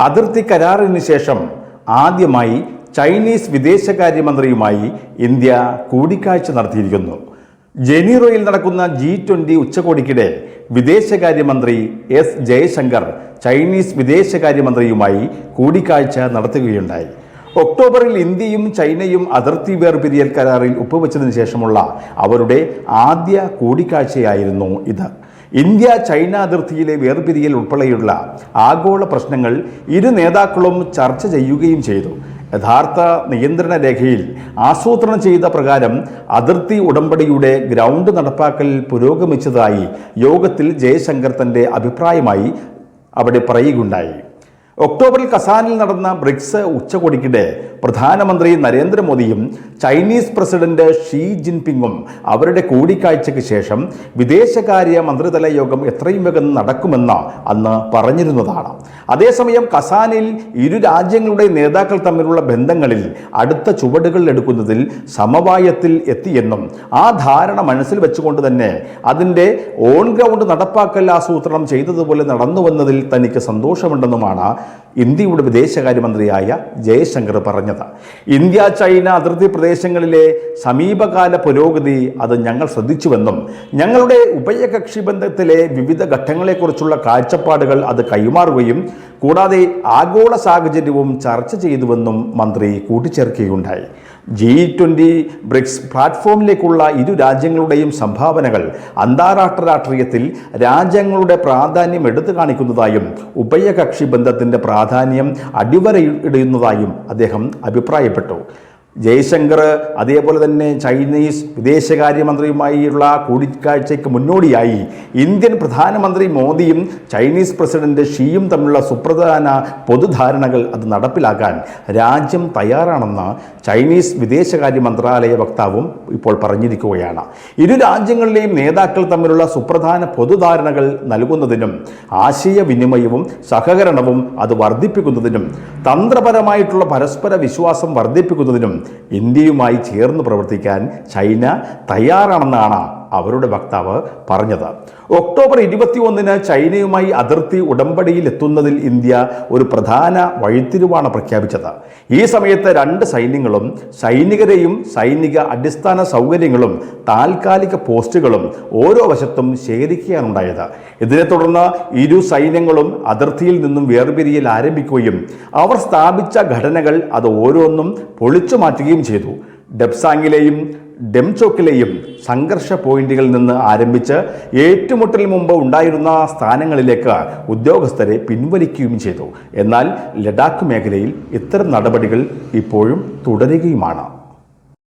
അതിർത്തി കരാറിന് ശേഷം ആദ്യമായി ചൈനീസ് വിദേശകാര്യമന്ത്രിയുമായി ഇന്ത്യ കൂടിക്കാഴ്ച നടത്തിയിരിക്കുന്നു. ജനീറോയിൽ നടക്കുന്ന G20 ഉച്ചകോടിക്കിടെ വിദേശകാര്യമന്ത്രി എസ് ജയശങ്കർ ചൈനീസ് വിദേശകാര്യമന്ത്രിയുമായി കൂടിക്കാഴ്ച നടത്തുകയുണ്ടായി. ഒക്ടോബറിൽ ഇന്ത്യയും ചൈനയും അതിർത്തി വേർപിരിയൽ കരാറിൽ ഒപ്പുവെച്ചതിന് ശേഷമുള്ള അവരുടെ ആദ്യ കൂടിക്കാഴ്ചയായിരുന്നു ഇത്. ഇന്ത്യ ചൈന അതിർത്തിയിലെ വേർപിരിയൽ ഉൾപ്പെടെയുള്ള ആഗോള പ്രശ്നങ്ങൾ ഇരു നേതാക്കളും ചർച്ച ചെയ്യുകയും ചെയ്തു. യഥാർത്ഥ നിയന്ത്രണ രേഖയിൽ ആസൂത്രണം ചെയ്ത പ്രകാരം അതിർത്തി ഉടമ്പടിയുടെ ഗ്രൗണ്ട് നടപ്പാക്കൽ പുരോഗമിച്ചതായി യോഗത്തിൽ ജയശങ്കർ തൻ്റെ അഭിപ്രായമായി അവിടെ പറയുകയുണ്ടായി. ഒക്ടോബറിൽ കസാനിൽ നടന്ന ബ്രിക്സ് ഉച്ചകോടിക്കിടെ പ്രധാനമന്ത്രി നരേന്ദ്രമോദിയും ചൈനീസ് പ്രസിഡന്റ് ഷീ ജിൻപിങ്ങും അവരുടെ കൂടിക്കാഴ്ചയ്ക്ക് ശേഷം വിദേശകാര്യ മന്ത്രിതല യോഗം എത്രയും വേഗം നടക്കുമെന്ന് അന്ന് പറഞ്ഞിരുന്നതാണ്. അതേസമയം കസാനിൽ ഇരു രാജ്യങ്ങളുടെ നേതാക്കൾ തമ്മിലുള്ള ബന്ധങ്ങളിൽ അടുത്ത ചുവടുകൾ എടുക്കുന്നതിൽ സമവായത്തിൽ എത്തിയെന്നും ആ ധാരണ മനസ്സിൽ വെച്ചുകൊണ്ട് തന്നെ അതിൻ്റെ ഓൺ ഗ്രൗണ്ട് നടപ്പാക്കൽ ആസൂത്രണം ചെയ്തതുപോലെ നടന്നുവന്നതിൽ തനിക്ക് സന്തോഷമുണ്ടെന്നുമാണ് ഇന്ത്യയുടെ വിദേശകാര്യമന്ത്രിയായ ജയശങ്കർ പറഞ്ഞത്. ഇന്ത്യ ചൈന അതിർത്തി പ്രദേശങ്ങളിലെ സമീപകാല പുരോഗതി അത് ഞങ്ങൾ ശ്രദ്ധിച്ചുവെന്നും ഞങ്ങളുടെ ഉഭയകക്ഷി ബന്ധത്തിലെ വിവിധ ഘട്ടങ്ങളെക്കുറിച്ചുള്ള കാഴ്ചപ്പാടുകൾ അത് കൈമാറുകയും കൂടാതെ ആഗോള സാഹചര്യവും ചർച്ച ചെയ്തുവെന്നും മന്ത്രി കൂട്ടിച്ചേർക്കുകയുണ്ടായി. G20 ബ്രിക്സ് പ്ലാറ്റ്ഫോമിലേക്കുള്ള ഇരു രാജ്യങ്ങളുടെയും സംഭാവനകൾ അന്താരാഷ്ട്ര രാഷ്ട്രീയത്തിൽ രാജ്യങ്ങളുടെ പ്രാധാന്യം എടുത്തു കാണിക്കുന്നതായും ഉഭയകക്ഷി ബന്ധത്തിൻ്റെ പ്രാധാന്യം അടിവരയിടുന്നതായും അദ്ദേഹം അഭിപ്രായപ്പെട്ടു. ജയശങ്കർ അതേപോലെ തന്നെ ചൈനീസ് വിദേശകാര്യമന്ത്രിയുമായുള്ള കൂടിക്കാഴ്ചയ്ക്ക് മുന്നോടിയായി ഇന്ത്യൻ പ്രധാനമന്ത്രി മോദിയും ചൈനീസ് പ്രസിഡന്റ് ഷീയും തമ്മിലുള്ള സുപ്രധാന പൊതുധാരണകൾ അത് നടപ്പിലാക്കാൻ രാജ്യം തയ്യാറാണെന്ന് ചൈനീസ് വിദേശകാര്യ മന്ത്രാലയ വക്താവും ഇപ്പോൾ പറഞ്ഞിരിക്കുകയാണ്. ഇരു രാജ്യങ്ങളിലെയും നേതാക്കൾ തമ്മിലുള്ള സുപ്രധാന പൊതുധാരണകൾ നൽകുന്നതിനും ആശയവിനിമയവും സഹകരണവും അത് വർദ്ധിപ്പിക്കുന്നതിനും തന്ത്രപരമായിട്ടുള്ള പരസ്പര വിശ്വാസം വർദ്ധിപ്പിക്കുന്നതിനും ഇന്ത്യയുമായി ചേർന്ന് പ്രവർത്തിക്കാൻ ചൈന തയ്യാറാണെന്നാണ് അവരുടെ വക്താവ് പറഞ്ഞത്. ഒക്ടോബർ 21 ചൈനയുമായി അതിർത്തി ഉടമ്പടിയിൽ എത്തുന്നതിൽ ഇന്ത്യ ഒരു പ്രധാന വഴിത്തിരിവാണ് പ്രഖ്യാപിച്ചത്. ഈ സമയത്ത് രണ്ട് സൈന്യങ്ങളും സൈനികരെയും സൈനിക അടിസ്ഥാന സൗകര്യങ്ങളും താൽക്കാലിക പോസ്റ്റുകളും ഓരോ വശത്തും ശേഖരിക്കുകയാണുണ്ടായത്. ഇതിനെ തുടർന്ന് ഇരു സൈന്യങ്ങളും അതിർത്തിയിൽ നിന്നും വേർപിരിയൽ ആരംഭിക്കുകയും അവർ സ്ഥാപിച്ച ഘടനകൾ അത് ഓരോന്നും പൊളിച്ചു മാറ്റുകയും ചെയ്തു. ഡെപ്സാങ്ങിലെയും ഡെംചോക്കിലെയും സംഘർഷ പോയിന്റുകളിൽ നിന്ന് ആരംഭിച്ച് ഏറ്റുമുട്ടൽ മുമ്പ് ഉണ്ടായിരുന്ന സ്ഥാനങ്ങളിലേക്ക് ഉദ്യോഗസ്ഥരെ പിൻവലിക്കുകയും ചെയ്തു. എന്നാൽ ലഡാക്ക് മേഖലയിൽ ഇത്തരം നടപടികൾ ഇപ്പോഴും തുടരുകയുമാണ്.